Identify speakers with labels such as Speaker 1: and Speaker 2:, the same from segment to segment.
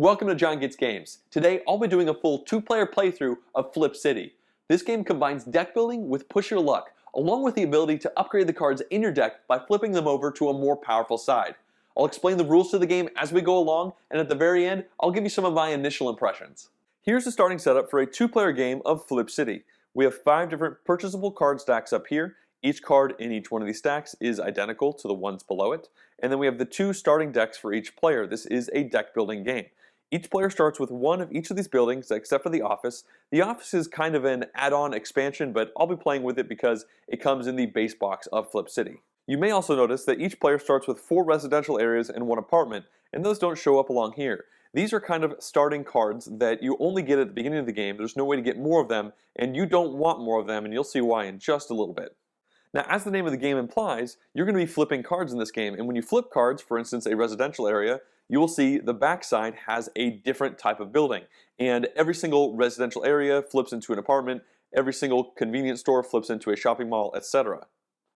Speaker 1: Welcome to John Gets Games. Today I'll be doing a full two-player playthrough of Flip City. This game combines deck building with push your luck, along with the ability to upgrade the cards in your deck by flipping them over to a more powerful side. I'll explain the rules to the game as we go along, and at the very end I'll give you some of my initial impressions. Here's the starting setup for a two-player game of Flip City. We have 5 different purchasable card stacks up here. Each card in each one of these stacks is identical to the ones below it. And then we have the 2 starting decks for each player. This is a deck building game. Each player starts with one of each of these buildings except for the office. The office is kind of an add-on expansion, but I'll be playing with it because it comes in the base box of Flip City. You may also notice that each player starts with 4 residential areas and 1 apartment, and those don't show up along here. These are kind of starting cards that you only get at the beginning of the game. There's no way to get more of them, and you don't want more of them, and you'll see why in just a little bit. Now, as the name of the game implies, you're going to be flipping cards in this game, and when you flip cards, for instance a residential area, you will see the backside has a different type of building, and every single residential area flips into an apartment, every single convenience store flips into a shopping mall, etc.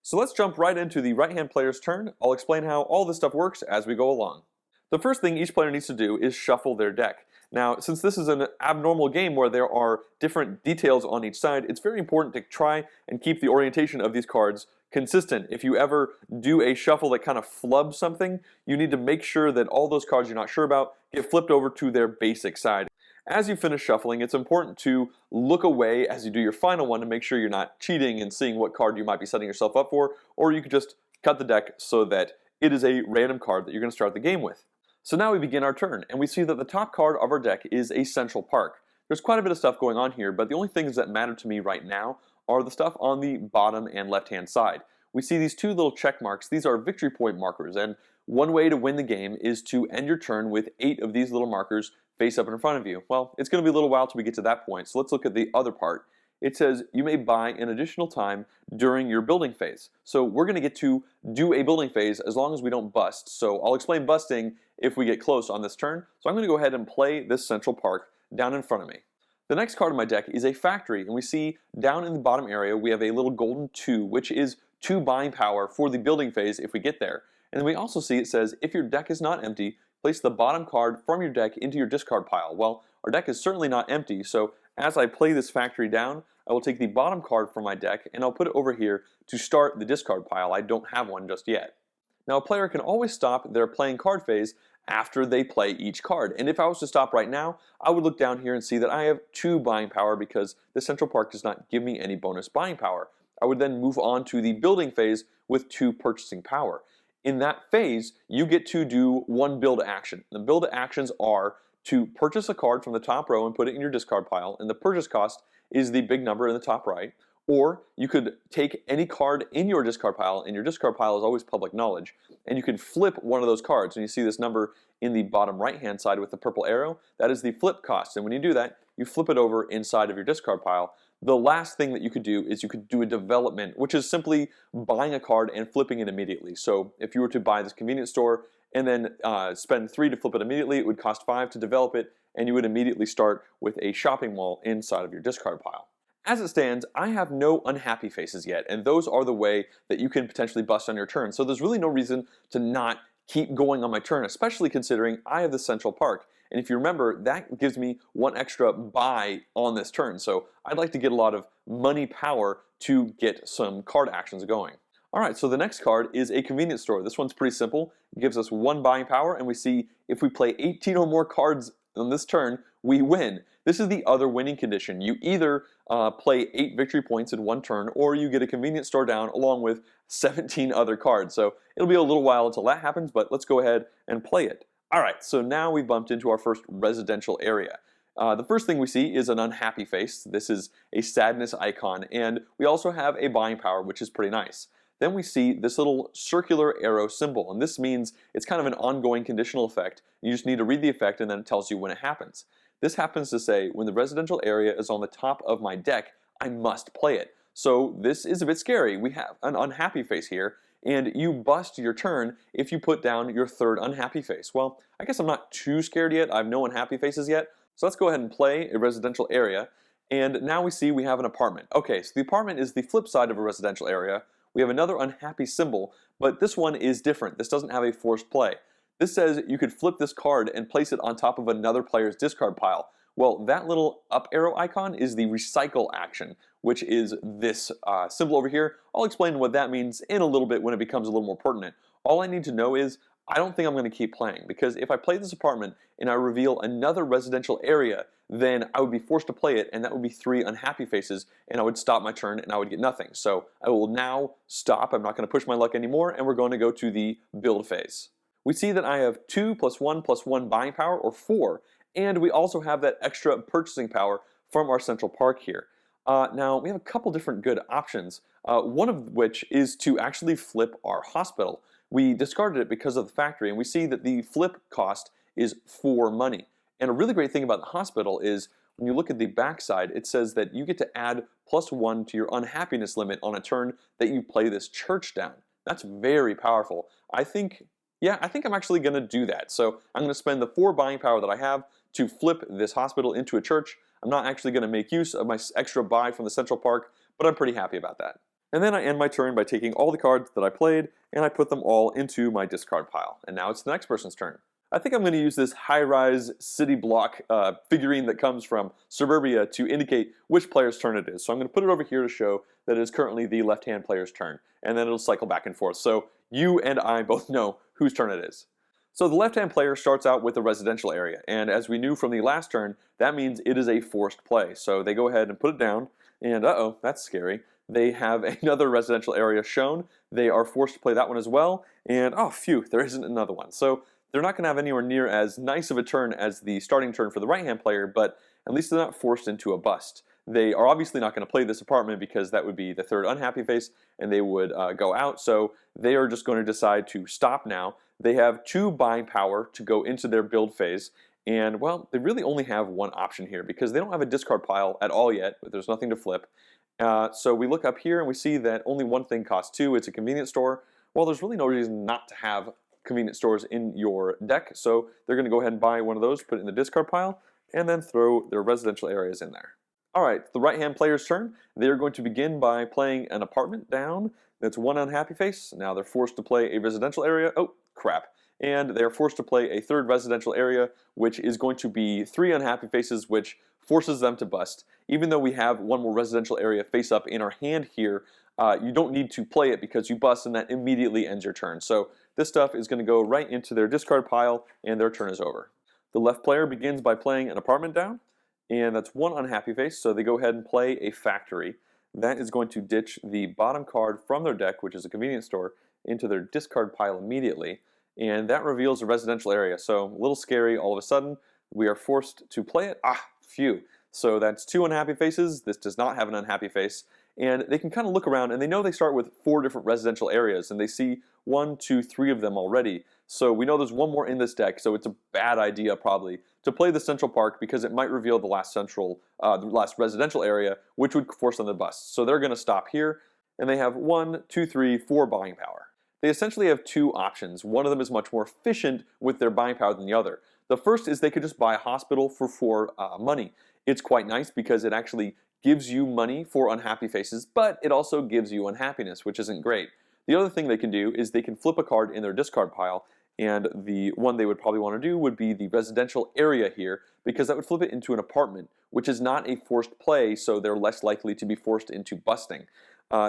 Speaker 1: So let's jump right into the right-hand player's turn. I'll explain how all this stuff works as we go along. The first thing each player needs to do is shuffle their deck. Now, since this is an abnormal game where there are different details on each side, it's very important to try and keep the orientation of these cards consistent. If you ever do a shuffle that kind of flubs something, you need to make sure that all those cards you're not sure about get flipped over to their basic side. As you finish shuffling, it's important to look away as you do your final one to make sure you're not cheating and seeing what card you might be setting yourself up for, or you could just cut the deck so that it is a random card that you're going to start the game with. So now we begin our turn, and we see that the top card of our deck is a Central Park. There's quite a bit of stuff going on here, but the only things that matter to me right now are the stuff on the bottom and left-hand side. We see these 2 little check marks. These are victory point markers, and one way to win the game is to end your turn with 8 of these little markers face up in front of you. Well, it's going to be a little while till we get to that point, so let's look at the other part. It says you may buy an additional time during your building phase. So we're going to get to do a building phase as long as we don't bust. So I'll explain busting if we get close on this turn. So I'm going to go ahead and play this Central Park down in front of me. The next card in my deck is a factory, and we see down in the bottom area we have a little golden 2, which is 2 buying power for the building phase if we get there. And then we also see it says if your deck is not empty, place the bottom card from your deck into your discard pile. Well, our deck is certainly not empty, so as I play this factory down, I will take the bottom card from my deck and I'll put it over here to start the discard pile. I don't have one just yet. Now, a player can always stop their playing card phase after they play each card. And if I was to stop right now, I would look down here and see that I have 2 buying power because the Central Park does not give me any bonus buying power. I would then move on to the building phase with 2 purchasing power. In that phase, you get to do 1 build action. The build actions are to purchase a card from the top row and put it in your discard pile, and the purchase cost is the big number in the top right. Or you could take any card in your discard pile, and your discard pile is always public knowledge, and you can flip one of those cards. And you see this number in the bottom right-hand side with the purple arrow. That is the flip cost, and when you do that, you flip it over inside of your discard pile. The last thing that you could do is you could do a development, which is simply buying a card and flipping it immediately. So if you were to buy this convenience store and then spend 3 to flip it immediately, it would cost 5 to develop it, and you would immediately start with a shopping mall inside of your discard pile. As it stands, I have no unhappy faces yet, and those are the way that you can potentially bust on your turn. So there's really no reason to not keep going on my turn, especially considering I have the Central Park. And if you remember, that gives me 1 extra buy on this turn. So I'd like to get a lot of money power to get some card actions going. Alright, so the next card is a convenience store. This one's pretty simple. It gives us 1 buying power, and we see if we play 18 or more cards on this turn, we win. This is the other winning condition. You either play 8 victory points in 1 turn, or you get a convenience store down along with 17 other cards. So it'll be a little while until that happens, but let's go ahead and play it. Alright, so now we've bumped into our first residential area. The first thing we see is an unhappy face. This is a sadness icon, and we also have a buying power, which is pretty nice. Then we see this little circular arrow symbol, and this means it's kind of an ongoing conditional effect. You just need to read the effect and then it tells you when it happens. This happens to say when the residential area is on the top of my deck, I must play it. So this is a bit scary. We have an unhappy face here, and you bust your turn if you put down your 3rd unhappy face. Well, I guess I'm not too scared yet. I have no unhappy faces yet. So let's go ahead and play a residential area, and now we see we have an apartment. Okay, so the apartment is the flip side of a residential area. We have another unhappy symbol, but this one is different. This doesn't have a forced play. This says you could flip this card and place it on top of another player's discard pile. Well, that little up arrow icon is the recycle action, which is this symbol over here. I'll explain what that means in a little bit when it becomes a little more pertinent. All I need to know is I don't think I'm going to keep playing, because if I play this apartment and I reveal another residential area, then I would be forced to play it, and that would be 3 unhappy faces, and I would stop my turn and I would get nothing. So I will now stop. I'm not going to push my luck anymore, and we're going to go to the build phase. We see that I have 2 + 1 buying power, or 4, and we also have that extra purchasing power from our central park here. Now, we have a couple different good options, one of which is to actually flip our hospital. We discarded it because of the factory, and we see that the flip cost is 4 money. And a really great thing about the hospital is when you look at the backside, it says that you get to add +1 to your unhappiness limit on a turn that you play this church down. That's very powerful. I think I'm actually going to do that. So I'm going to spend the 4 buying power that I have to flip this hospital into a church. I'm not actually going to make use of my extra buy from the Central Park, but I'm pretty happy about that. And then I end my turn by taking all the cards that I played, and I put them all into my discard pile. And now it's the next person's turn. I think I'm going to use this high-rise city block figurine that comes from Suburbia to indicate which player's turn it is. So I'm going to put it over here to show that it is currently the left-hand player's turn, and then it'll cycle back and forth. So you and I both know whose turn it is. So the left-hand player starts out with a residential area, and as we knew from the last turn, that means it is a forced play. So they go ahead and put it down, and uh-oh, that's scary. They have another residential area shown. They are forced to play that one as well, and oh phew, there isn't another one. So they're not going to have anywhere near as nice of a turn as the starting turn for the right-hand player, but at least they're not forced into a bust. They are obviously not going to play this apartment because that would be the 3rd unhappy face, and they would go out, so they are just going to decide to stop now. They have 2 buying power to go into their build phase, and well, they really only have one option here because they don't have a discard pile at all yet, but there's nothing to flip. So we look up here and we see that only one thing costs 2. It's a convenience store. Well, there's really no reason not to have convenience stores in your deck, so they're going to go ahead and buy one of those, put it in the discard pile, and then throw their residential areas in there. Alright, the right-hand player's turn. They're going to begin by playing an apartment down. That's 1 unhappy face. Now they're forced to play a residential area. Oh, crap. And they're forced to play a 3rd residential area, which is going to be 3 unhappy faces, which forces them to bust. Even though we have one more residential area face up in our hand here, you don't need to play it because you bust and that immediately ends your turn. So this stuff is going to go right into their discard pile and their turn is over. The left player begins by playing an apartment down, and that's 1 unhappy face, so they go ahead and play a factory. That is going to ditch the bottom card from their deck, which is a convenience store, into their discard pile immediately, and that reveals a residential area. So a little scary all of a sudden. We are forced to play it. Ah, phew. So that's 2 unhappy faces. This does not have an unhappy face. And they can kind of look around, and they know they start with 4 different residential areas, and they see 1, 2, 3 of them already. So we know there's one more in this deck, so it's a bad idea probably to play the Central Park because it might reveal the last residential area, which would force them to bust. So they're going to stop here, and they have 1, 2, 3, 4 buying power. They essentially have 2 options. One of them is much more efficient with their buying power than the other. The first is they could just buy a hospital for 4 money. It's quite nice because it actually gives you money for unhappy faces, but it also gives you unhappiness, which isn't great. The other thing they can do is they can flip a card in their discard pile, and the one they would probably want to do would be the residential area here, because that would flip it into an apartment, which is not a forced play, so they're less likely to be forced into busting.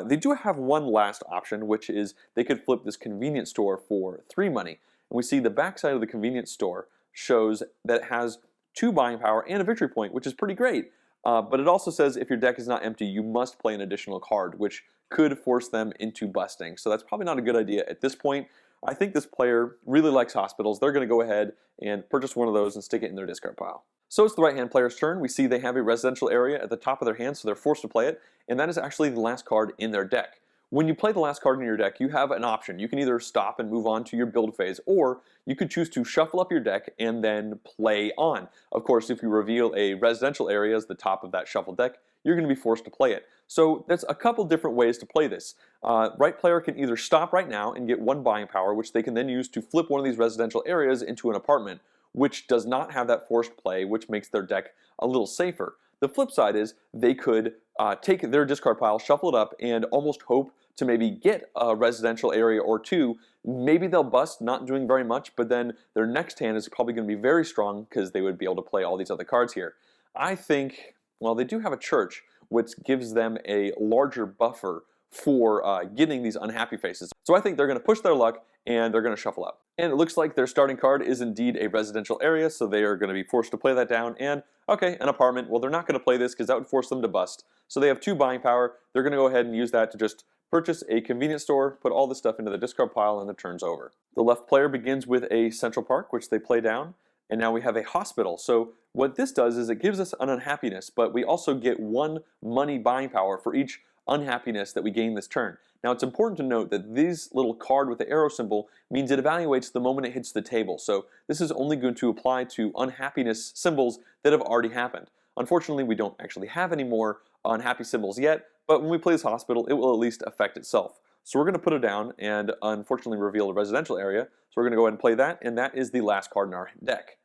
Speaker 1: They do have one last option, which is they could flip this convenience store for 3 money. And we see the backside of the convenience store shows that it has 2 buying power and a victory point, which is pretty great. But it also says if your deck is not empty, you must play an additional card, which could force them into busting. So that's probably not a good idea at this point. I think this player really likes hospitals. They're going to go ahead and purchase one of those and stick it in their discard pile. So it's the right-hand player's turn. We see they have a residential area at the top of their hand, so they're forced to play it, and that is actually the last card in their deck. When you play the last card in your deck, you have an option. You can either stop and move on to your build phase, or you could choose to shuffle up your deck and then play on. Of course, if you reveal a residential area as the top of that shuffle deck, you're going to be forced to play it. So there's a couple different ways to play this. Right player can either stop right now and get 1 buying power, which they can then use to flip one of these residential areas into an apartment, which does not have that forced play, which makes their deck a little safer. The flip side is they could take their discard pile, shuffle it up, and almost hope to maybe get a residential area or two. Maybe they'll bust, not doing very much, but then their next hand is probably going to be very strong because they would be able to play all these other cards here. I think, well, they do have a church, which gives them a larger buffer for getting these unhappy faces. So I think they're going to push their luck and they're going to shuffle up. And it looks like their starting card is indeed a residential area, so they are going to be forced to play that down. And, okay, an apartment. Well, they're not going to play this because that would force them to bust. So they have 2 buying power. They're going to go ahead and use that to just purchase a convenience store, put all this stuff into the discard pile, and the turn's over. The left player begins with a Central Park, which they play down. And now we have a hospital. So what this does is it gives us an unhappiness, but we also get 1 money buying power for each unhappiness that we gain this turn. Now it's important to note that this little card with the arrow symbol means it evaluates the moment it hits the table. So this is only going to apply to unhappiness symbols that have already happened. Unfortunately, we don't actually have any more unhappy symbols yet, but when we play this hospital, it will at least affect itself. So we're going to put it down and unfortunately reveal a residential area. So we're going to go ahead and play that, and that is the last card in our deck.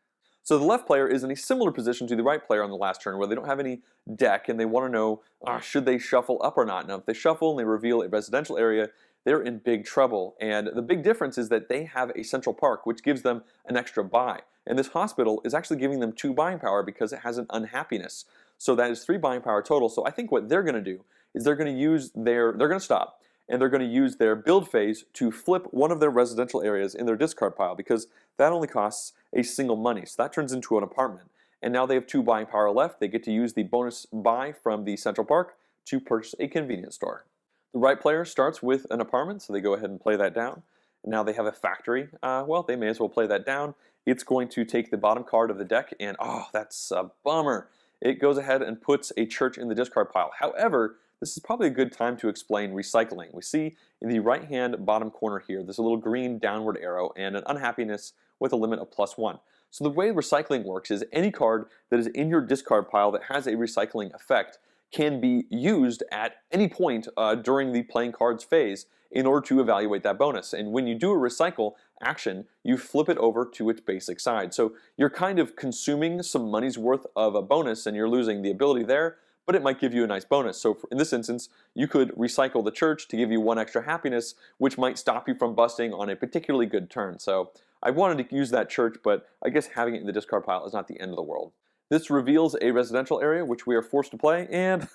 Speaker 1: So the left player is in a similar position to the right player on the last turn where they don't have any deck and they want to know should they shuffle up or not. Now if they shuffle and they reveal a residential area, they're in big trouble. And the big difference is that they have a Central Park which gives them an extra buy. And this hospital is actually giving them 2 buying power because it has an unhappiness. So that is 3 buying power total. So I think what they're going to do is they're going to stop. And they're going to use their build phase to flip one of their residential areas in their discard pile because that only costs a single money. So that turns into an apartment. And now they have 2 buying power left. They get to use the bonus buy from the Central Park to purchase a convenience store. The right player starts with an apartment, so they go ahead and play that down. And now they have a factory. Well, they may as well play that down. It's going to take the bottom card of the deck, and oh, that's a bummer. It goes ahead and puts a church in the discard pile. However, this is probably a good time to explain recycling. We see in the right-hand bottom corner here, there's a little green downward arrow and an unhappiness with a limit of +1. So the way recycling works is any card that is in your discard pile that has a recycling effect can be used at any point during the playing cards phase in order to evaluate that bonus. And when you do a recycle action, you flip it over to its basic side. So you're kind of consuming some money's worth of a bonus and you're losing the ability there, but it might give you a nice bonus. So in this instance, you could recycle the church to give you 1 extra happiness, which might stop you from busting on a particularly good turn. So I wanted to use that church, but I guess having it in the discard pile is not the end of the world. This reveals a residential area, which we are forced to play, and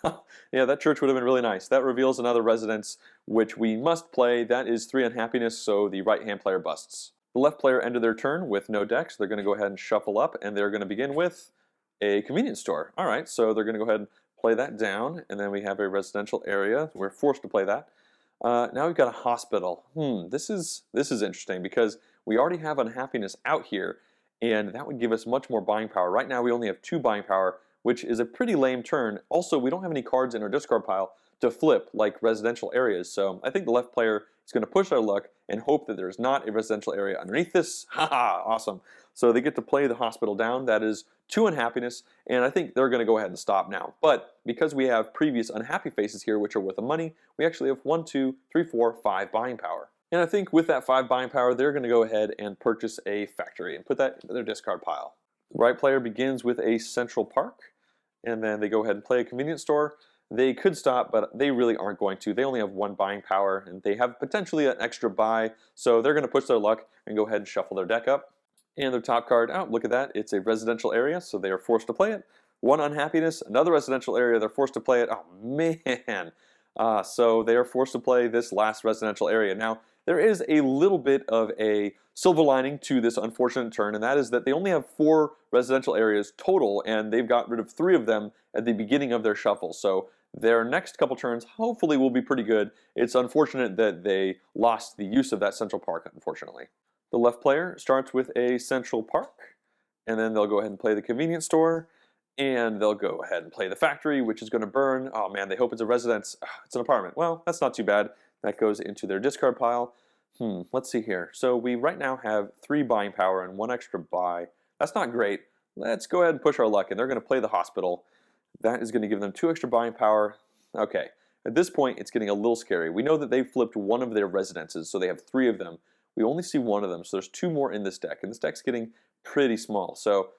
Speaker 1: yeah, that church would have been really nice. That reveals another residence, which we must play. That is 3 unhappiness, so the right-hand player busts. The left player ended their turn with no deck, so they're going to go ahead and shuffle up, and they're going to begin with a convenience store. All right, so they're going to go ahead and play that down, and then we have a residential area. We're forced to play that. Now we've got a hospital. This is interesting because we already have unhappiness out here, and that would give us much more buying power. Right now we only have 2 buying power, which is a pretty lame turn. Also, we don't have any cards in our discard pile to flip like residential areas, so I think the left player is going to push their luck and hope that there's not a residential area underneath this. Haha, awesome. So they get to play the hospital down. That is 2 unhappiness, and I think they're going to go ahead and stop now. But because we have previous unhappy faces here, which are worth the money, we actually have 1, 2, 3, 4, 5 buying power. And I think with that 5 buying power, they're going to go ahead and purchase a factory and put that in their discard pile. The right player begins with a Central Park, and then they go ahead and play a convenience store. They could stop, but they really aren't going to. They only have 1 buying power, and they have potentially an extra buy, so they're going to push their luck and go ahead and shuffle their deck up. And their top card, oh, look at that, it's a residential area, so they are forced to play it. 1 unhappiness, another residential area, they're forced to play it. Oh, man. So they are forced to play this last residential area. Now, there is a little bit of a silver lining to this unfortunate turn, and that is that they only have 4 residential areas total, and they've got rid of 3 of them at the beginning of their shuffle. So their next couple turns hopefully will be pretty good. It's unfortunate that they lost the use of that Central Park, unfortunately. The left player starts with a Central Park, and then they'll go ahead and play the convenience store, and they'll go ahead and play the factory, which is going to burn. Oh man, they hope it's a residence. It's an apartment. Well, that's not too bad. That goes into their discard pile. Let's see here. So we right now have 3 buying power and 1 extra buy. That's not great. Let's go ahead and push our luck, and they're going to play the hospital. That is going to give them 2 extra buying power. Okay, at this point, it's getting a little scary. We know that they've flipped 1 of their residences, so they have 3 of them. We only see 1 of them, so there's 2 more in this deck, and this deck's getting pretty small. So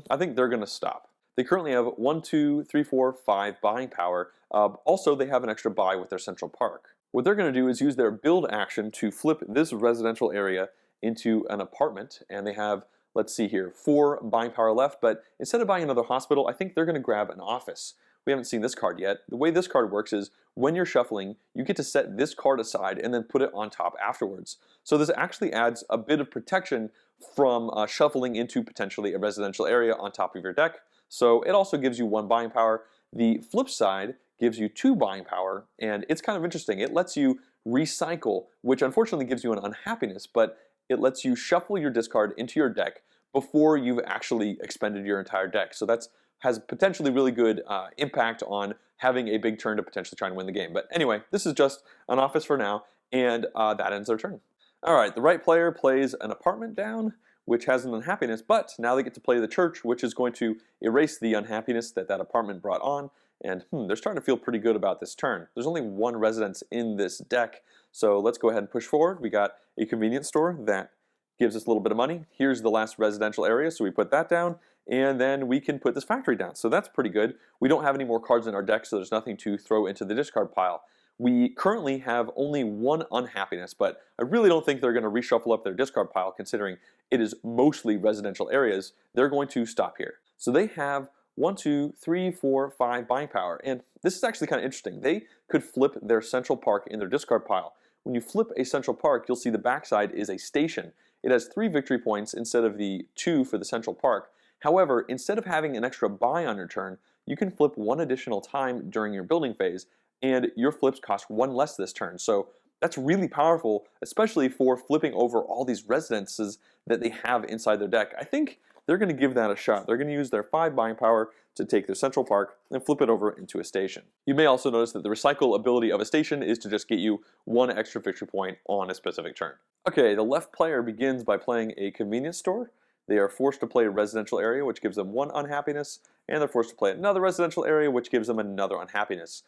Speaker 1: I think they're going to stop. They currently have 1, 2, 3, 4, 5 buying power. Also, they have an extra buy with their Central Park. What they're going to do is use their build action to flip this residential area into an apartment, and they have, let's see here, 4 buying power left, but instead of buying another hospital, I think they're going to grab an office. We haven't seen this card yet. The way this card works is when you're shuffling, you get to set this card aside and then put it on top afterwards. So this actually adds a bit of protection from shuffling into potentially a residential area on top of your deck. So it also gives you 1 buying power. The flip side gives you 2 buying power, and it's kind of interesting. It lets you recycle, which unfortunately gives you an unhappiness, but it lets you shuffle your discard into your deck before you've actually expended your entire deck. So that's has potentially really good impact on having a big turn to potentially try and win the game. But anyway, this is just an office for now, and that ends their turn. All right, the right player plays an apartment down, which has an unhappiness, but now they get to play the church, which is going to erase the unhappiness that that apartment brought on. And they're starting to feel pretty good about this turn. There's only 1 residence in this deck, so let's go ahead and push forward. We got a convenience store that gives us a little bit of money. Here's the last residential area, so we put that down, and then we can put this factory down. So that's pretty good. We don't have any more cards in our deck, so there's nothing to throw into the discard pile. We currently have only 1 unhappiness, but I really don't think they're going to reshuffle up their discard pile considering it is mostly residential areas. They're going to stop here. So they have 1, 2, 3, 4, 5 buying power, and this is actually kind of interesting. They could flip their central park in their discard pile. When you flip a central park, you'll see the backside is a station. It has 3 victory points instead of the 2 for the central park. However, instead of having an extra buy on your turn, you can flip 1 additional time during your building phase, and your flips cost 1 less this turn. So that's really powerful, especially for flipping over all these residences that they have inside their deck. I think they're going to give that a shot. They're going to use their 5 buying power to take their central park and flip it over into a station. You may also notice that the recycle ability of a station is to just get you 1 extra victory point on a specific turn. Okay, the left player begins by playing a convenience store. They are forced to play a residential area, which gives them 1 unhappiness, and they're forced to play another residential area, which gives them another unhappiness.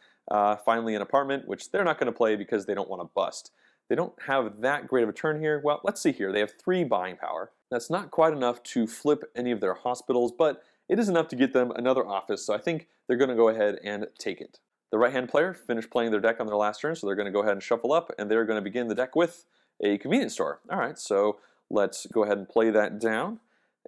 Speaker 1: Finally, an apartment, which they're not going to play because they don't want to bust. They don't have that great of a turn here. Well, let's see here. They have 3 buying power. That's not quite enough to flip any of their hospitals, but it is enough to get them another office, so I think they're going to go ahead and take it. The right-hand player finished playing their deck on their last turn, so they're going to go ahead and shuffle up, and they're going to begin the deck with a convenience store. All right, so let's go ahead and play that down.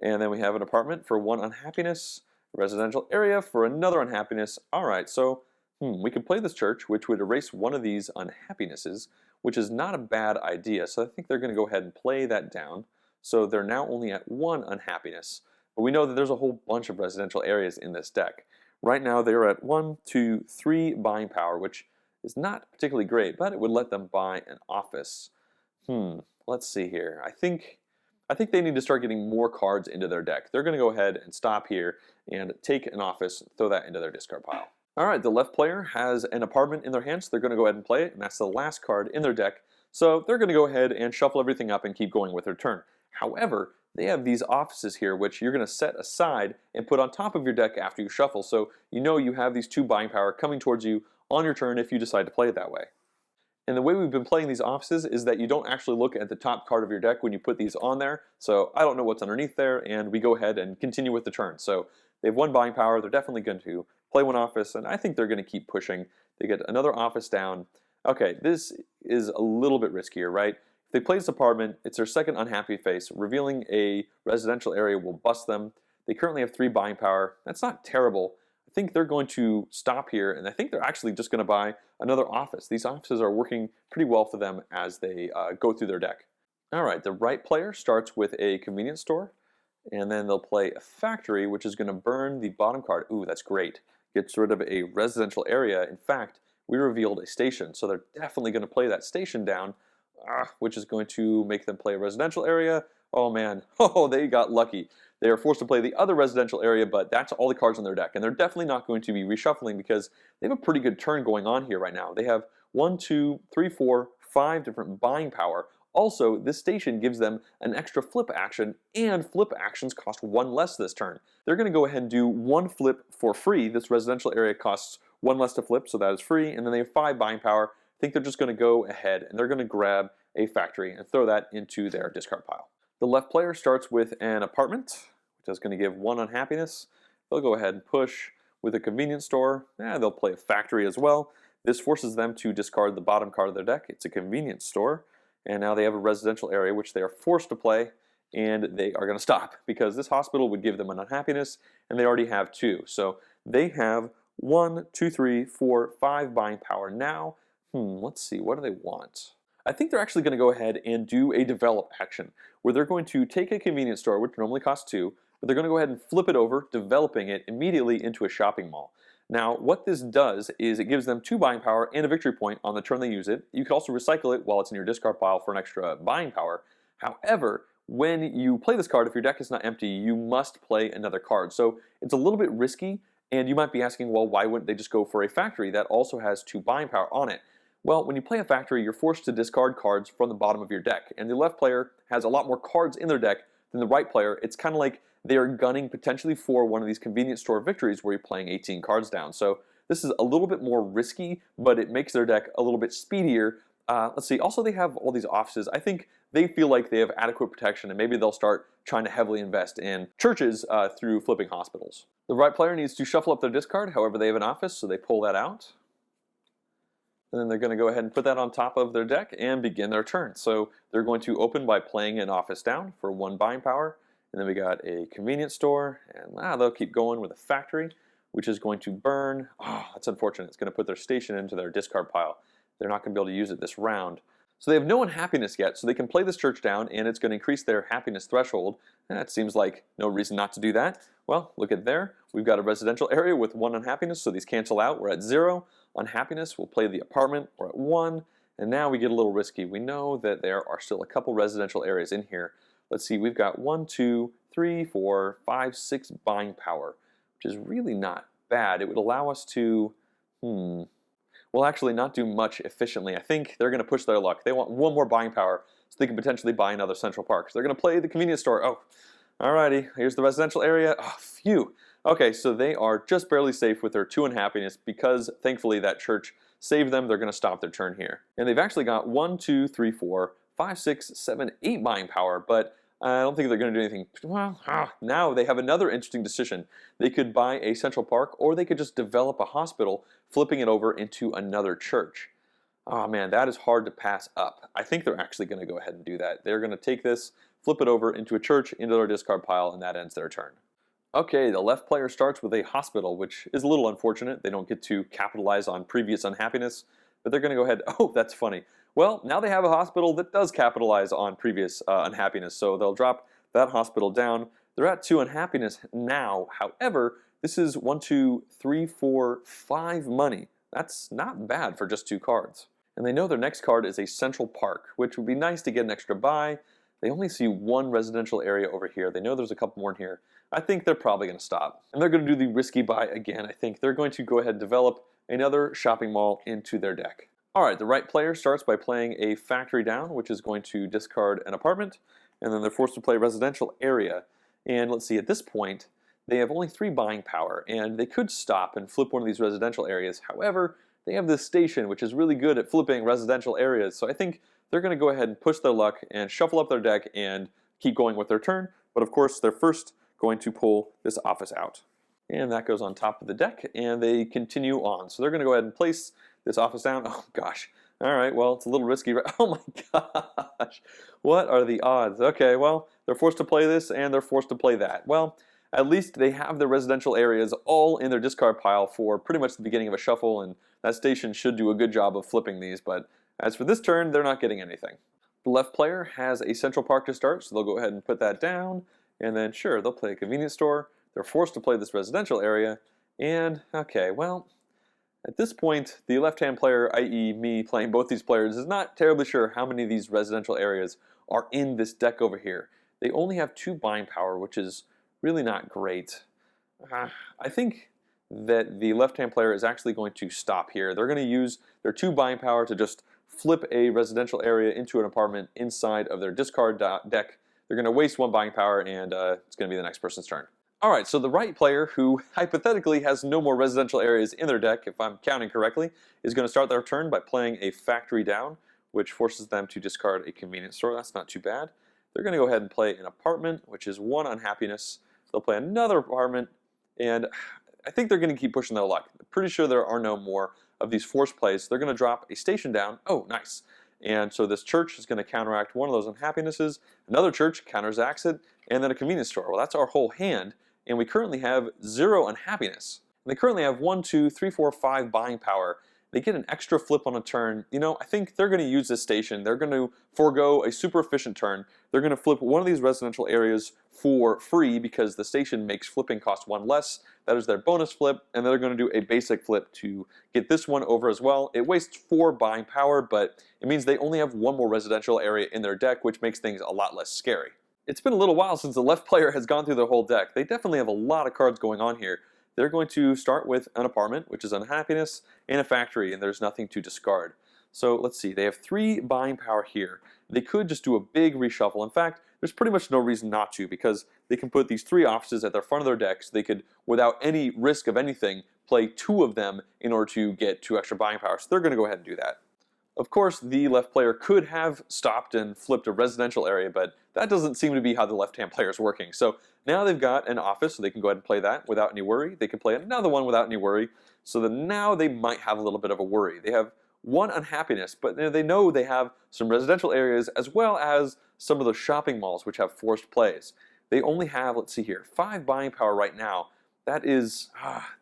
Speaker 1: And then we have an apartment for 1 unhappiness, residential area for another unhappiness. All right, so we can play this church, which would erase 1 of these unhappinesses, which is not a bad idea. So I think they're going to go ahead and play that down. So they're now only at 1 unhappiness. But we know that there's a whole bunch of residential areas in this deck. Right now they're at 1, 2, 3 buying power, which is not particularly great, but it would let them buy an office. Let's see here. I think they need to start getting more cards into their deck. They're going to go ahead and stop here and take an office, throw that into their discard pile. All right, the left player has an apartment in their hands. So they're going to go ahead and play it, and that's the last card in their deck. So they're going to go ahead and shuffle everything up and keep going with their turn. However, they have these offices here, which you're going to set aside and put on top of your deck after you shuffle. So you know you have these 2 buying power coming towards you on your turn if you decide to play it that way. And the way we've been playing these offices is that you don't actually look at the top card of your deck when you put these on there. So I don't know what's underneath there, and we go ahead and continue with the turn. So they have 1 buying power. They're definitely going to play 1 office, and I think they're going to keep pushing. They get another office down. Okay, this is a little bit riskier, right? If they play this apartment, it's their second unhappy face. Revealing a residential area will bust them. They currently have 3 buying power. That's not terrible. I think they're going to stop here, and I think they're actually just going to buy another office. These offices are working pretty well for them as they go through their deck. All right, the right player starts with a convenience store, and then they'll play a factory, which is going to burn the bottom card. Ooh, that's great. Gets rid of a residential area. In fact, we revealed a station, so they're definitely going to play that station down, which is going to make them play a residential area. Oh man, oh, they got lucky. They are forced to play the other residential area, but that's all the cards on their deck. And they're definitely not going to be reshuffling because they have a pretty good turn going on here right now. They have 1, 2, 3, 4, 5 different buying power. Also, this station gives them an extra flip action, and flip actions cost 1 less this turn. They're going to go ahead and do 1 flip for free. This residential area costs 1 less to flip, so that is free. And then they have 5 buying power. I think they're just going to go ahead and they're going to grab a factory and throw that into their discard pile. The left player starts with an apartment, which is going to give 1 unhappiness. They'll go ahead and push with a convenience store. They'll play a factory as well. This forces them to discard the bottom card of their deck. It's a convenience store, and now they have a residential area which they are forced to play, and they are going to stop because this hospital would give them an unhappiness, and they already have 2. So they have 1, 2, 3, 4, 5 buying power now. Let's see, what do they want? I think they're actually going to go ahead and do a develop action, where they're going to take a convenience store, which normally costs 2, but they're going to go ahead and flip it over, developing it immediately into a shopping mall. Now, what this does is it gives them 2 buying power and a victory point on the turn they use it. You could also recycle it while it's in your discard pile for an extra buying power. However, when you play this card, if your deck is not empty, you must play another card. So it's a little bit risky, and you might be asking, well, why wouldn't they just go for a factory that also has 2 buying power on it? Well, when you play a factory, you're forced to discard cards from the bottom of your deck, and the left player has a lot more cards in their deck than the right player. It's kind of like they are gunning potentially for one of these convenience store victories where you're playing 18 cards down. So this is a little bit more risky, but it makes their deck a little bit speedier. Let's see, also they have all these offices. I think they feel like they have adequate protection, and maybe they'll start trying to heavily invest in churches through flipping hospitals. The right player needs to shuffle up their discard. However, they have an office, so they pull that out. And then they're going to go ahead and put that on top of their deck and begin their turn. So they're going to open by playing an office down for 1 buying power. And then we got a convenience store, and they'll keep going with a factory, which is going to burn. Oh, that's unfortunate. It's going to put their station into their discard pile. They're not going to be able to use it this round. So they have no unhappiness yet, so they can play this church down, and it's going to increase their happiness threshold. That seems like no reason not to do that. Well, look at there. We've got a residential area with 1 unhappiness, so these cancel out. We're at 0. Unhappiness, we'll play the apartment. We're at 1. And now we get a little risky. We know that there are still a couple residential areas in here. Let's see, we've got 1, 2, 3, 4, 5, 6 buying power, which is really not bad. It would allow us to, well, actually not do much efficiently. I think they're going to push their luck. They want 1 more buying power so they can potentially buy another Central Park. So they're going to play the convenience store. Oh, alrighty, here's the residential area. Oh, phew. Okay, so they are just barely safe with their 2 unhappiness because, thankfully, that church saved them. They're going to stop their turn here. And they've actually got 1, 2, 3, 4, 5, 6, 7, 8 buying power, but I don't think they're going to do anything. Well, now they have another interesting decision. They could buy a Central Park, or they could just develop a hospital, flipping it over into another church. Oh man, that is hard to pass up. I think they're actually going to go ahead and do that. They're going to take this, flip it over into a church, into their discard pile, and that ends their turn. Okay, the left player starts with a hospital, which is a little unfortunate. They don't get to capitalize on previous unhappiness, but they're going to go ahead. Oh, that's funny. Well, now they have a hospital that does capitalize on previous unhappiness, so they'll drop that hospital down. They're at 2 unhappiness now. However, this is 1, 2, 3, 4, 5 money. That's not bad for just 2 cards. And they know their next card is a Central Park, which would be nice to get an extra buy. They only see 1 residential area over here. They know there's a couple more in here. I think they're probably going to stop. And they're going to do the risky buy again. I think they're going to go ahead and develop another shopping mall into their deck. Alright, the right player starts by playing a factory down, which is going to discard an apartment, and then they're forced to play residential area. And let's see, at this point, they have only 3 buying power, and they could stop and flip one of these residential areas. However, they have this station, which is really good at flipping residential areas, so I think they're going to go ahead and push their luck and shuffle up their deck and keep going with their turn. But of course, they're first going to pull this office out. And that goes on top of the deck, and they continue on. So they're going to go ahead and place this office down. Oh gosh. Alright, well, it's a little risky. Oh my gosh. What are the odds? Okay, well, they're forced to play this, and they're forced to play that. Well, at least they have the residential areas all in their discard pile for pretty much the beginning of a shuffle, and that station should do a good job of flipping these. But as for this turn, they're not getting anything. The left player has a Central Park to start, so they'll go ahead and put that down. And then, sure, they'll play a convenience store. They're forced to play this residential area. And, okay, well, at this point, the left-hand player, i.e. me playing both these players, is not terribly sure how many of these residential areas are in this deck over here. They only have 2 buying power, which is really not great. I think that the left-hand player is actually going to stop here. They're going to use their 2 buying power to just flip a residential area into an apartment inside of their discard deck. They're going to waste 1 buying power, and it's going to be the next person's turn. Alright, so the right player, who hypothetically has no more residential areas in their deck, if I'm counting correctly, is going to start their turn by playing a factory down, which forces them to discard a convenience store. That's not too bad. They're going to go ahead and play an apartment, which is 1 unhappiness. They'll play another apartment, and I think they're going to keep pushing their luck. I'm pretty sure there are no more of these force plays. They're going to drop a station down. Oh, nice. And so this church is going to counteract one of those unhappinesses. Another church counteracts it, and then a convenience store. Well, that's our whole hand, and we currently have 0 unhappiness. And they currently have 1, 2, 3, 4, 5 buying power. They get an extra flip on a turn. You know, I think they're going to use this station. They're going to forego a super efficient turn. They're going to flip one of these residential areas for free because the station makes flipping cost 1 less. That is their bonus flip, and they're going to do a basic flip to get this one over as well. It wastes 4 buying power, but it means they only have 1 more residential area in their deck, which makes things a lot less scary. It's been a little while since the left player has gone through their whole deck. They definitely have a lot of cards going on here. They're going to start with an apartment, which is unhappiness, and a factory, and there's nothing to discard. So let's see, they have 3 buying power here. They could just do a big reshuffle. In fact, there's pretty much no reason not to, because they can put these 3 offices at the front of their decks. They could, without any risk of anything, play 2 of them in order to get 2 extra buying power. So they're going to go ahead and do that. Of course, the left player could have stopped and flipped a residential area, but that doesn't seem to be how the left-hand player is working. So now they've got an office, so they can go ahead and play that without any worry. They can play another one without any worry. So then now they might have a little bit of a worry. They have 1 unhappiness, but they know they have some residential areas as well as some of the shopping malls which have forced plays. They only have, let's see here, 5 buying power right now. That is,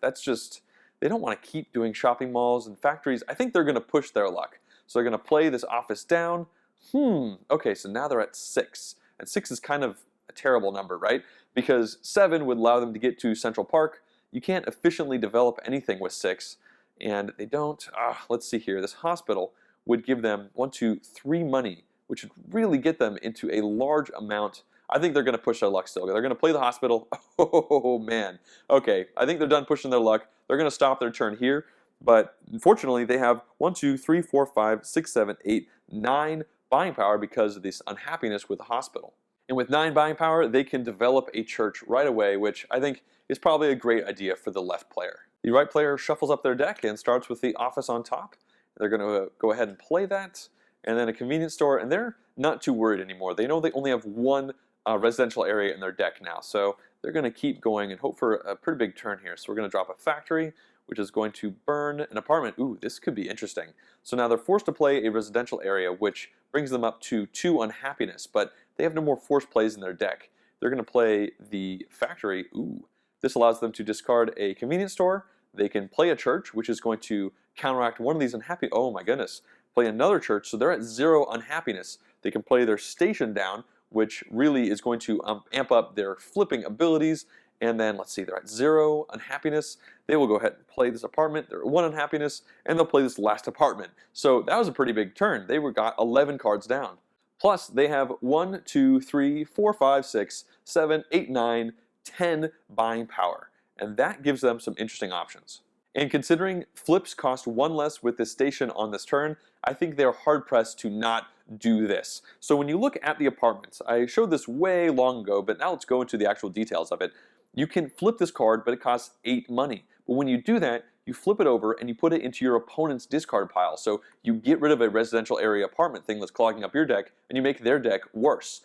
Speaker 1: that's just, they don't want to keep doing shopping malls and factories. I think they're going to push their luck. So they're going to play this office down. Okay, so now they're at 6. And 6 is kind of a terrible number, right? Because 7 would allow them to get to Central Park. You can't efficiently develop anything with 6. And they don't, let's see here. This hospital would give them 1, 2, 3 money, which would really get them into a large amount. I think they're going to push their luck still. They're going to play the hospital. Oh, man. Okay, I think they're done pushing their luck. They're going to stop their turn here. But unfortunately, they have 1, 2, 3, 4, 5, 6, 7, 8, 9 buying power because of this unhappiness with the hospital. And with 9 buying power, they can develop a church right away, which I think is probably a great idea for the left player. The right player shuffles up their deck and starts with the office on top. They're going to go ahead and play that, and then a convenience store, and they're not too worried anymore. They know they only have 1 residential area in their deck now, so they're going to keep going and hope for a pretty big turn here. So we're going to drop a factory, which is going to burn an apartment. Ooh, this could be interesting. So now they're forced to play a residential area, which brings them up to 2 unhappiness, but they have no more forced plays in their deck. They're going to play the factory. Ooh, this allows them to discard a convenience store. They can play a church, which is going to counteract one of these unhappy. Oh my goodness. Play another church, so they're at 0 unhappiness. They can play their station down, which really is going to amp up their flipping abilities. And then, let's see, they're at 0 unhappiness. They will go ahead and play this apartment. They're at 1 unhappiness, and they'll play this last apartment. So that was a pretty big turn. They got 11 cards down. Plus, they have 1, 2, 3, 4, 5, 6, 7, 8, 9, 10 buying power. And that gives them some interesting options. And considering flips cost 1 less with this station on this turn, I think they're hard-pressed to not do this. So when you look at the apartments, I showed this way long ago, but now let's go into the actual details of it. You can flip this card, but it costs 8 money. But when you do that, you flip it over and you put it into your opponent's discard pile. So you get rid of a residential area apartment thing that's clogging up your deck, and you make their deck worse.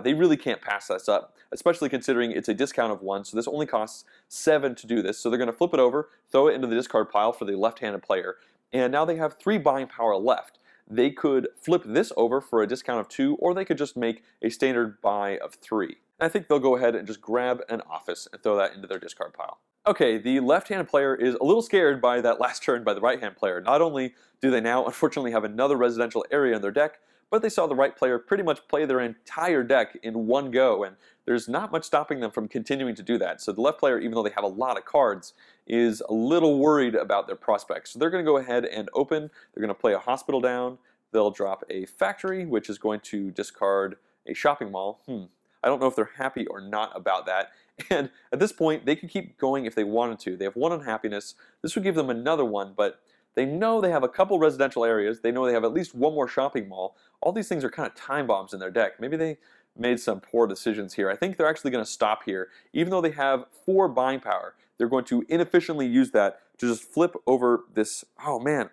Speaker 1: They really can't pass this up, especially considering it's a discount of 1, so this only costs 7 to do this. So they're going to flip it over, throw it into the discard pile for the left-handed player, and now they have 3 buying power left. They could flip this over for a discount of 2, or they could just make a standard buy of 3. I think they'll go ahead and just grab an office and throw that into their discard pile. Okay, the left-handed player is a little scared by that last turn by the right-hand player. Not only do they now unfortunately have another residential area in their deck, but they saw the right player pretty much play their entire deck in one go, and there's not much stopping them from continuing to do that. So the left player, even though they have a lot of cards, is a little worried about their prospects. So they're going to go ahead and open. They're going to play a hospital down. They'll drop a factory, which is going to discard a shopping mall. I don't know if they're happy or not about that. And at this point, they could keep going if they wanted to. They have 1 unhappiness. This would give them another one, but they know they have a couple residential areas. They know they have at least 1 more shopping mall. All these things are kind of time bombs in their deck. Maybe they made some poor decisions here. I think they're actually going to stop here. Even though they have 4 buying power, they're going to inefficiently use that to just flip over this, oh man,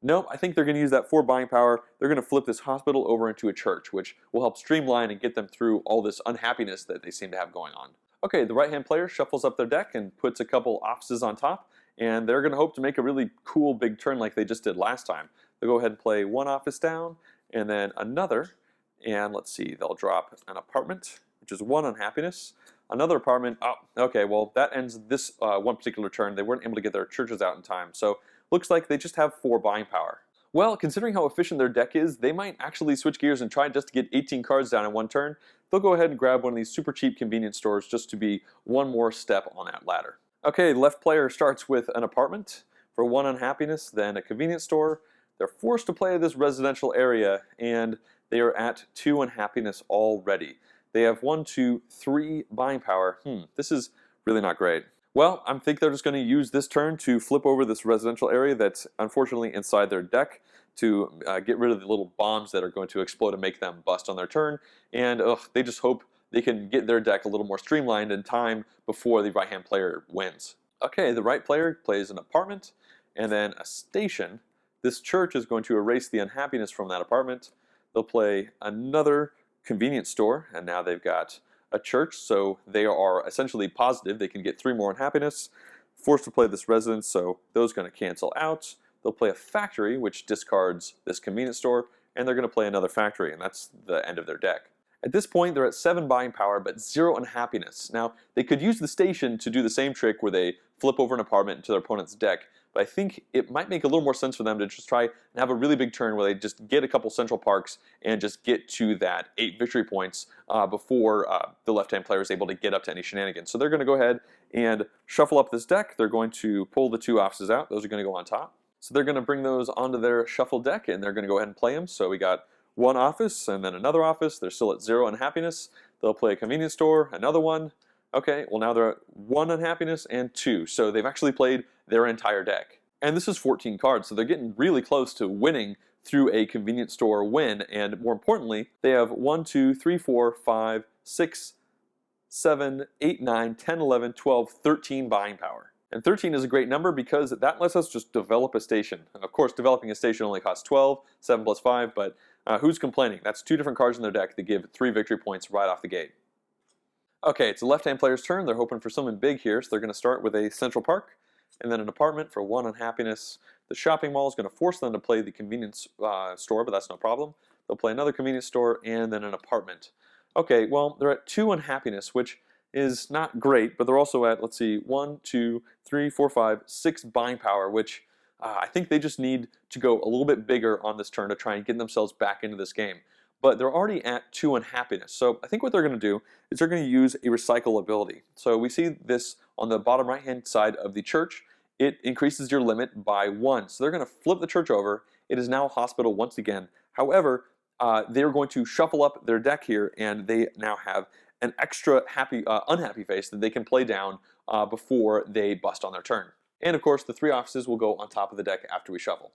Speaker 1: nope, I think they're going to use that 4 buying power. They're going to flip this hospital over into a church, which will help streamline and get them through all this unhappiness that they seem to have going on. Okay, the right-hand player shuffles up their deck and puts a couple offices on top, and they're going to hope to make a really cool big turn like they just did last time. They'll go ahead and play one office down, and then another, and let's see, they'll drop an apartment, which is one unhappiness. Another apartment, oh, okay, well that ends this one particular turn. They weren't able to get their churches out in time, so looks like they just have 4 buying power. Well, considering how efficient their deck is, they might actually switch gears and try just to get 18 cards down in one turn. They'll go ahead and grab one of these super cheap convenience stores just to be one more step on that ladder. Okay, left player starts with an apartment for 1 unhappiness, then a convenience store. They're forced to play this residential area, and they are at 2 unhappiness already. They have 1, 2, 3 buying power. This is really not great. Well, I think they're just going to use this turn to flip over this residential area that's unfortunately inside their deck to get rid of the little bombs that are going to explode and make them bust on their turn. And they just hope they can get their deck a little more streamlined in time before the right-hand player wins. Okay, the right player plays an apartment and then a station. This church is going to erase the unhappiness from that apartment. They'll play another convenience store, and now they've got a church, so they are essentially positive. They can get 3 more unhappiness. Forced to play this residence, so those are going to cancel out. They'll play a factory, which discards this convenience store, and they're going to play another factory, and that's the end of their deck. At this point, they're at 7 buying power, but 0 unhappiness. Now, they could use the station to do the same trick where they flip over an apartment into their opponent's deck, but I think it might make a little more sense for them to just try and have a really big turn where they just get a couple central parks and just get to that 8 victory points before the left-hand player is able to get up to any shenanigans. So they're going to go ahead and shuffle up this deck. They're going to pull the 2 offices out. Those are going to go on top. So they're going to bring those onto their shuffle deck, and they're going to go ahead and play them. So we got 1 office and then another office. They're still at 0 unhappiness. They'll play a convenience store, another one. Okay, well now they're at 1 unhappiness and 2. So they've actually played their entire deck. And this is 14 cards, so they're getting really close to winning through a convenience store win. And more importantly, they have 1, 2, 3, 4, 5, 6, 7, 8, 9, 10, 11, 12, 13 buying power. And 13 is a great number because that lets us just develop a station. Of course, developing a station only costs 12, 7 plus 5, but who's complaining? That's 2 different cards in their deck that give 3 victory points right off the gate. Okay, it's the left-hand player's turn. They're hoping for something big here, so they're going to start with a central park and then an apartment for 1 unhappiness. The shopping mall is going to force them to play the convenience store, but that's no problem. They'll play another convenience store and then an apartment. Okay, well, they're at 2 unhappiness, which is not great, but they're also at, let's see, 1, 2, 3, 4, 5, 6 buying power, which I think they just need to go a little bit bigger on this turn to try and get themselves back into this game. But they're already at 2 unhappiness. So I think what they're going to do is they're going to use a recycle ability. So we see this on the bottom right-hand side of the church. It increases your limit by 1. So they're going to flip the church over. It is now a hospital once again. However, they're going to shuffle up their deck here, and they now have an extra unhappy face that they can play down before they bust on their turn. And of course, the 3 offices will go on top of the deck after we shuffle.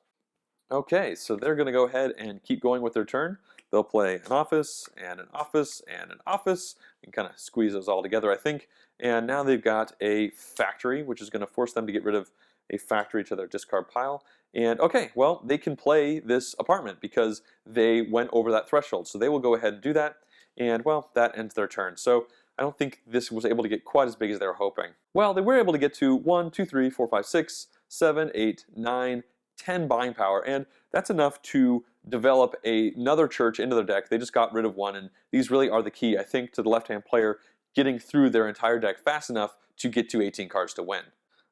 Speaker 1: Okay, so they're going to go ahead and keep going with their turn. They'll play an office and an office and an office. You can kind of squeeze those all together, I think. And now they've got a factory, which is going to force them to get rid of a factory to their discard pile. And okay, well, they can play this apartment because they went over that threshold. So they will go ahead and do that. And well, that ends their turn. So I don't think this was able to get quite as big as they were hoping. Well, they were able to get to 1, 2, 3, 4, 5, 6, 7, 8, 9, 10 buying power, and that's enough to develop another church into their deck. They just got rid of 1, and these really are the key, I think, to the left-hand player getting through their entire deck fast enough to get to 18 cards to win.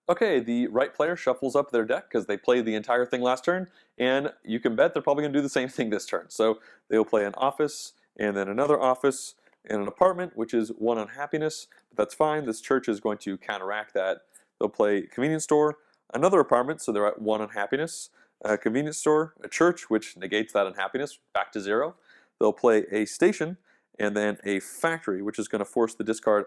Speaker 1: Okay, the right player shuffles up their deck because they played the entire thing last turn, and you can bet they're probably going to do the same thing this turn. So they'll play an office, and then another office, and an apartment, which is 1 unhappiness, but that's fine. This church is going to counteract that. They'll play convenience store, another apartment, so they're at 1 unhappiness, a convenience store, a church, which negates that unhappiness, back to 0. They'll play a station, and then a factory, which is going to force the discard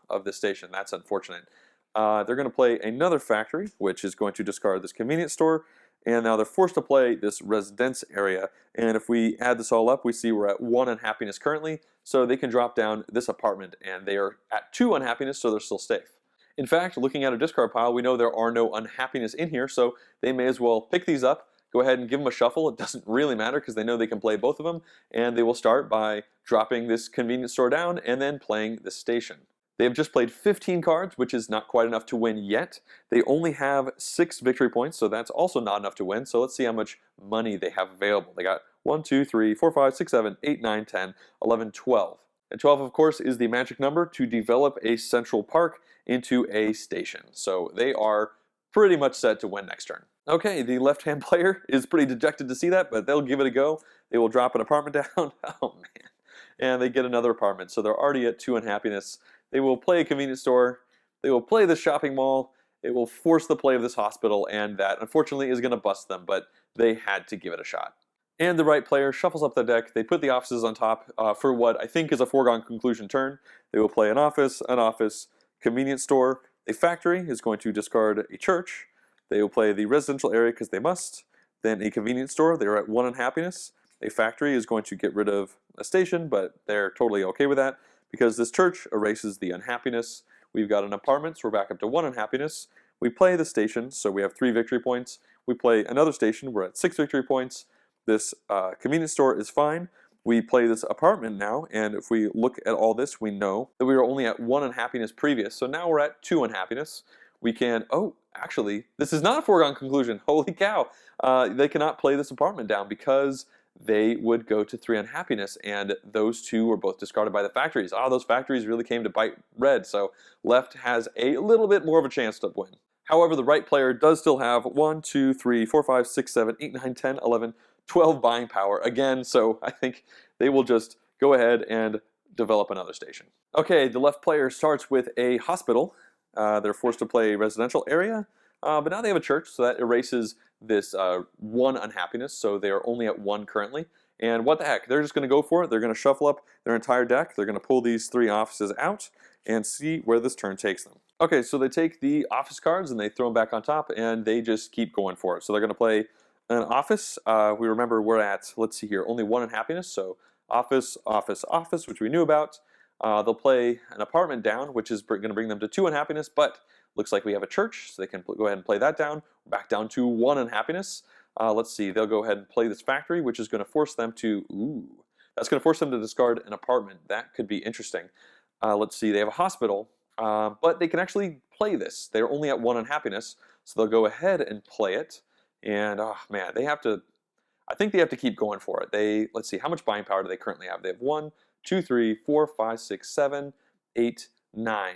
Speaker 1: of this station. That's unfortunate. They're going to play another factory, which is going to discard this convenience store, and now they're forced to play this residence area. And if we add this all up, we see we're at 1 unhappiness currently, so they can drop down this apartment, and they are at 2 unhappiness, so they're still safe. In fact, looking at a discard pile, we know there are no unhappiness in here, so they may as well pick these up, go ahead and give them a shuffle. It doesn't really matter because they know they can play both of them, and they will start by dropping this convenience store down and then playing this station. They have just played 15 cards, which is not quite enough to win yet. They only have 6 victory points, so that's also not enough to win. So let's see how much money they have available. They got 1, 2, 3, 4, 5, 6, 7, 8, 9, 10, 11, 12. And 12, of course, is the magic number to develop a central park into a station. So they are pretty much set to win next turn. Okay, the left-hand player is pretty dejected to see that, but they'll give it a go. They will drop an apartment down. Oh, man. And they get another apartment, so they're already at 2 unhappiness. They will play a convenience store. They will play the shopping mall. It will force the play of this hospital, and that, unfortunately, is going to bust them, but they had to give it a shot. And the right player shuffles up the deck. They put the offices on top for what I think is a foregone conclusion turn. They will play an office, convenience store. A factory is going to discard a church. They will play the residential area because they must. Then a convenience store. They're at 1 unhappiness. A factory is going to get rid of a station, but they're totally okay with that because this church erases the unhappiness. We've got an apartment, so we're back up to 1 unhappiness. We play the station, so we have 3 victory points. We play another station. We're at 6 victory points. This convenience store is fine. We play this apartment now, and if we look at all this, we know that we were only at 1 unhappiness previous, so now we're at 2 unhappiness. We can, oh, actually, this is not a foregone conclusion. Holy cow. They cannot play this apartment down because they would go to 3 unhappiness, and those 2 were both discarded by the factories. Those factories really came to bite red, so left has a little bit more of a chance to win. However, the right player does still have 1, 2, 3, 4, 5, 6, 7, 8, 9, 10, 11, 12 buying power again, so I think they will just go ahead and develop another station. Okay, the left player starts with a hospital. They're forced to play a residential area, but now they have a church, so that erases this 1 unhappiness, so they are only at 1 currently. And what the heck, they're just going to go for it. They're going to shuffle up their entire deck. They're going to pull these 3 offices out and see where this turn takes them. Okay, so they take the office cards and they throw them back on top, and they just keep going for it. So they're going to play an office. We remember we're at, let's see here, only 1 unhappiness, so office, office, office, which we knew about. They'll play an apartment down, which is going to bring them to 2 unhappiness, but looks like we have a church, so they can go ahead and play that down. Back down to 1 unhappiness. Let's see, they'll go ahead and play this factory, which is going to force them to, that's going to force them to discard an apartment. That could be interesting. Let's see, they have a hospital, but they can actually play this. They're only at 1 unhappiness, so they'll go ahead and play it. And, oh man, they have to, I think they have to keep going for it. Let's see, how much buying power do they currently have? They have 1, 2, 3, 4, 5, 6, 7, 8, 9.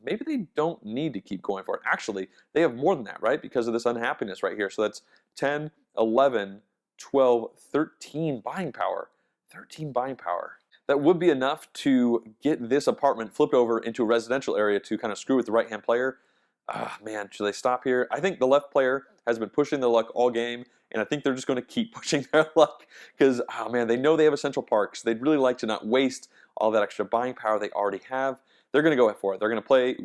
Speaker 1: Maybe they don't need to keep going for it. Actually, they have more than that, right? Because of this unhappiness right here. So that's 10, 11, 12, 13 buying power. 13 buying power. That would be enough to get this apartment flipped over into a residential area to kind of screw with the right-hand player. Man, should they stop here? I think the left player has been pushing their luck all game, and I think they're just going to keep pushing their luck because, oh man, they know they have a central park, so they'd really like to not waste all that extra buying power they already have. They're going to go for it. They're going to play,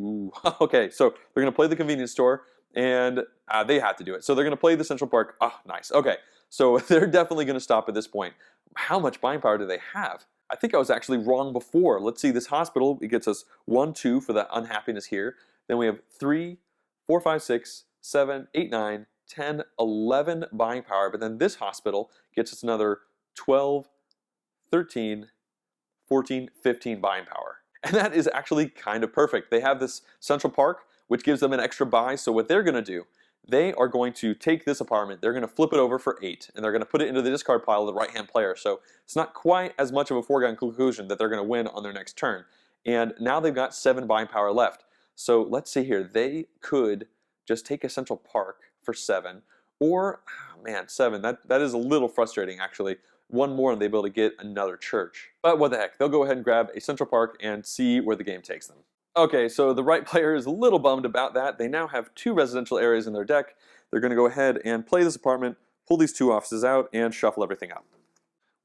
Speaker 1: okay, so they're going to play the convenience store, and they have to do it. So they're going to play the central park. Nice. Okay, so they're definitely going to stop at this point. How much buying power do they have? I think I was actually wrong before. Let's see, this hospital, it gets us 1, 2 for the unhappiness here. Then we have 3, 4, 5, 6, 7, 8, 9, 10, 11 buying power. But then this hospital gets us another 12, 13, 14, 15 buying power. And that is actually kind of perfect. They have this central park, which gives them an extra buy. So what they're going to do, they are going to take this apartment, they're going to flip it over for 8, and they're going to put it into the discard pile of the right-hand player. So it's not quite as much of a foregone conclusion that they're going to win on their next turn. And now they've got 7 buying power left. So let's see here. They could just take a central park for 7, or, man, 7. That is a little frustrating, actually. 1 more and they'll be able to get another church. But what the heck, they'll go ahead and grab a central park and see where the game takes them. Okay, so the right player is a little bummed about that. They now have 2 residential areas in their deck. They're going to go ahead and play this apartment, pull these 2 offices out, and shuffle everything up.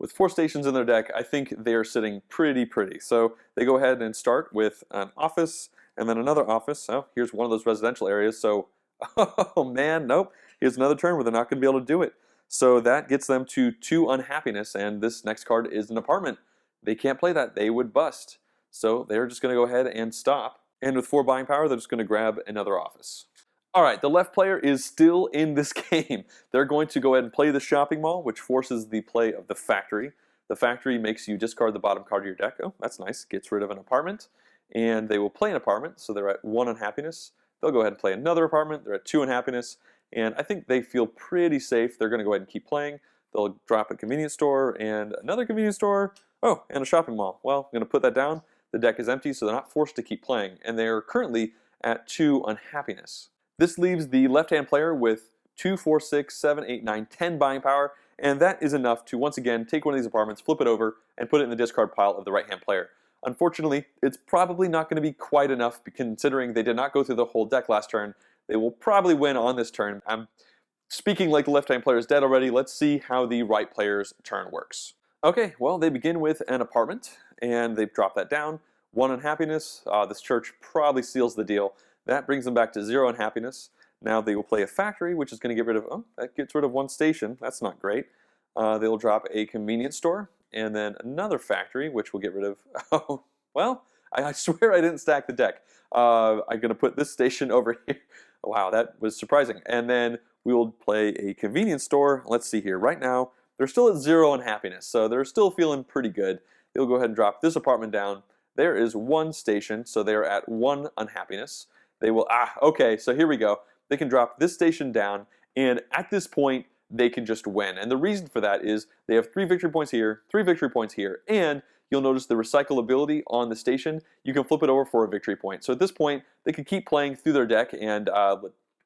Speaker 1: With 4 stations in their deck, I think they're sitting pretty. So they go ahead and start with an office, and then another office. Oh, here's one of those residential areas, so, oh man, nope. Here's another turn where they're not going to be able to do it. So that gets them to 2 unhappiness, and this next card is an apartment. They can't play that. They would bust. So they're just going to go ahead and stop. And with 4 buying power, they're just going to grab another office. All right, the left player is still in this game. They're going to go ahead and play the shopping mall, which forces the play of the factory. The factory makes you discard the bottom card of your deck. Oh, that's nice. Gets rid of an apartment. and they will play an apartment, so they're at 1 unhappiness. They'll go ahead and play another apartment, they're at 2 unhappiness, and I think they feel pretty safe. They're going to go ahead and keep playing. They'll drop a convenience store and another convenience store. Oh, and a shopping mall. Well, I'm going to put that down. The deck is empty, so they're not forced to keep playing, and they're currently at 2 unhappiness. This leaves the left-hand player with 2, 4, 6, 7, 8, 9, 10 buying power, and that is enough to once again take one of these apartments, flip it over, and put it in the discard pile of the right-hand player. Unfortunately, it's probably not going to be quite enough considering they did not go through the whole deck last turn. They will probably win on this turn. I'm speaking like the left-hand player is dead already. Let's see how the right player's turn works. Okay, well, they begin with an apartment, and they've dropped that down. 1 unhappiness. This church probably seals the deal. That brings them back to 0 unhappiness. Now they will play a factory, which is going to get rid of, oh, that gets rid of 1 station. That's not great. They will drop a convenience store, and then another factory, which will get rid of, oh, well, I swear I didn't stack the deck. I'm going to put this station over here. Wow, that was surprising. And then we will play a convenience store. Let's see here. Right now, they're still at 0 unhappiness, so they're still feeling pretty good. They'll go ahead and drop this apartment down. There is 1 station, so they are at 1 unhappiness. They will, okay, so here we go. They can drop this station down, and at this point, they can just win. And the reason for that is they have 3 victory points here, 3 victory points here, and you'll notice the recyclability on the station. You can flip it over for a victory point. So at this point, they can keep playing through their deck and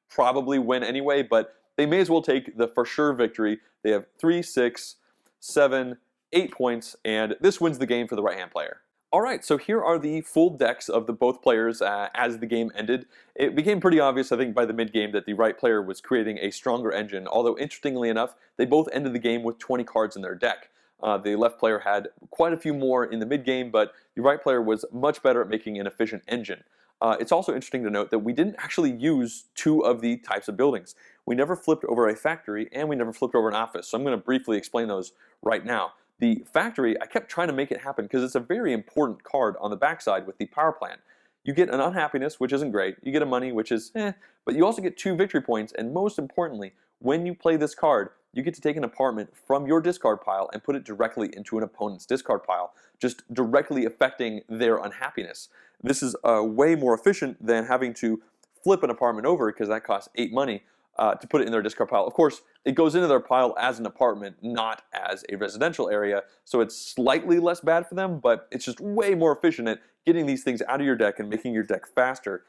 Speaker 1: probably win anyway, but they may as well take the for sure victory. They have 3, 6, 7, 8 points, and this wins the game for the right-hand player. Alright, so here are the full decks of the both players as the game ended. It became pretty obvious, I think, by the mid-game that the right player was creating a stronger engine, although interestingly enough, they both ended the game with 20 cards in their deck. The left player had quite a few more in the mid-game, but the right player was much better at making an efficient engine. It's also interesting to note that we didn't actually use 2 of the types of buildings. We never flipped over a factory, and we never flipped over an office, so I'm going to briefly explain those right now. The factory, I kept trying to make it happen because it's a very important card on the backside with the power plant. You get an unhappiness, which isn't great. You get a money, which is but you also get 2 victory points, and most importantly, when you play this card, you get to take an apartment from your discard pile and put it directly into an opponent's discard pile, just directly affecting their unhappiness. This is way more efficient than having to flip an apartment over because that costs 8 money to put it in their discard pile. Of course, it goes into their pile as an apartment, not as a residential area, so it's slightly less bad for them, but it's just way more efficient at getting these things out of your deck and making your deck faster.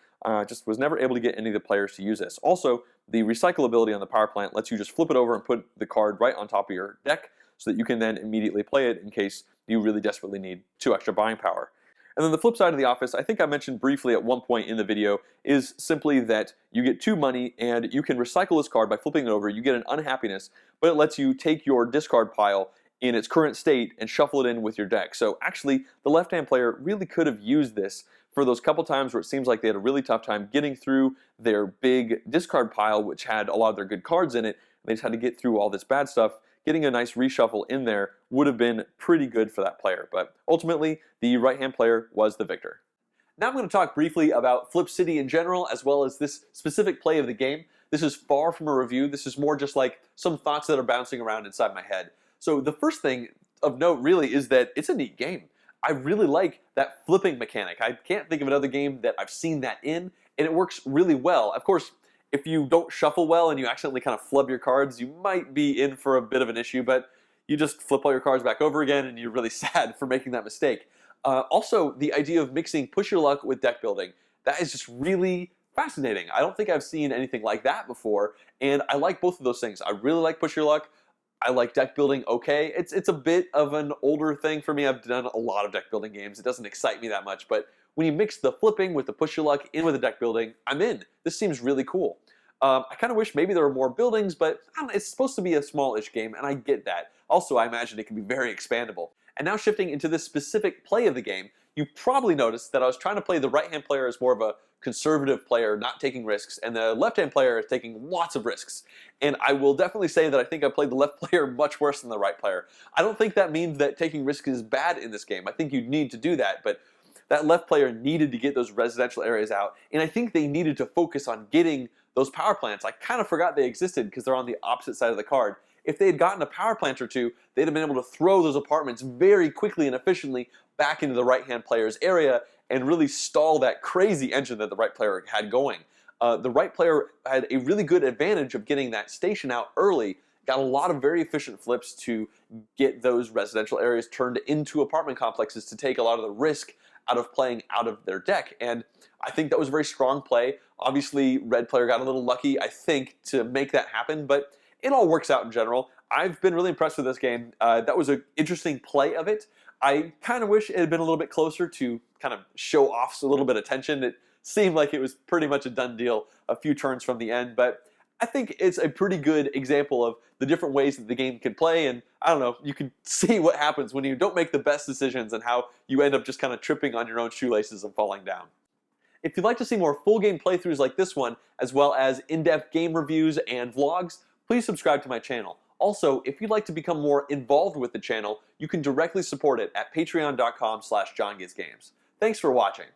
Speaker 1: Just was never able to get any of the players to use this. Also, the recyclability on the power plant lets you just flip it over and put the card right on top of your deck so that you can then immediately play it in case you really desperately need 2 extra buying power. And then the flip side of the office, I think I mentioned briefly at one point in the video, is simply that you get 2 money and you can recycle this card by flipping it over. You get an unhappiness, but it lets you take your discard pile in its current state and shuffle it in with your deck. So actually, the left-hand player really could have used this for those couple times where it seems like they had a really tough time getting through their big discard pile, which had a lot of their good cards in it. They just had to get through all this bad stuff. Getting a nice reshuffle in there would have been pretty good for that player, but ultimately, the right-hand player was the victor. Now I'm going to talk briefly about Flip City in general, as well as this specific play of the game. This is far from a review. This is more just like some thoughts that are bouncing around inside my head. So the first thing of note really is that it's a neat game. I really like that flipping mechanic. I can't think of another game that I've seen that in, and it works really well. Of course, if you don't shuffle well and you accidentally kind of flub your cards, you might be in for a bit of an issue, but you just flip all your cards back over again and you're really sad for making that mistake. Also, the idea of mixing push your luck with deck building, that is just really fascinating. I don't think I've seen anything like that before, and I like both of those things. I really like push your luck. I like deck building okay. It's a bit of an older thing for me. I've done a lot of deck building games. It doesn't excite me that much, but when you mix the flipping with the push your luck in with the deck building, I'm in. This seems really cool. I kind of wish maybe there were more buildings, but I don't know, it's supposed to be a small-ish game, and I get that. Also, I imagine it can be very expandable. And now shifting into this specific play of the game, you probably noticed that I was trying to play the right-hand player as more of a conservative player, not taking risks, and the left-hand player is taking lots of risks. And I will definitely say that I think I played the left player much worse than the right player. I don't think that means that taking risks is bad in this game. I think you need to do that, but that left player needed to get those residential areas out, and I think they needed to focus on getting those power plants. I kind of forgot they existed because they're on the opposite side of the card. If they had gotten a power plant or 2, they'd have been able to throw those apartments very quickly and efficiently back into the right-hand player's area, and really stall that crazy engine that the right player had going. The right player had a really good advantage of getting that station out early, got a lot of very efficient flips to get those residential areas turned into apartment complexes to take a lot of the risk out of playing out of their deck. And I think that was a very strong play. Obviously, red player got a little lucky, I think, to make that happen, but it all works out in general. I've been really impressed with this game. That was an interesting play of it. I kind of wish it had been a little bit closer to kind of show off a little bit of tension. It seemed like it was pretty much a done deal a few turns from the end, but I think it's a pretty good example of the different ways that the game can play, and I don't know, you can see what happens when you don't make the best decisions and how you end up just kind of tripping on your own shoelaces and falling down. If you'd like to see more full game playthroughs like this one, as well as in-depth game reviews and vlogs, please subscribe to my channel. Also, if you'd like to become more involved with the channel, you can directly support it at patreon.com/JohnGetsGames. Thanks for watching.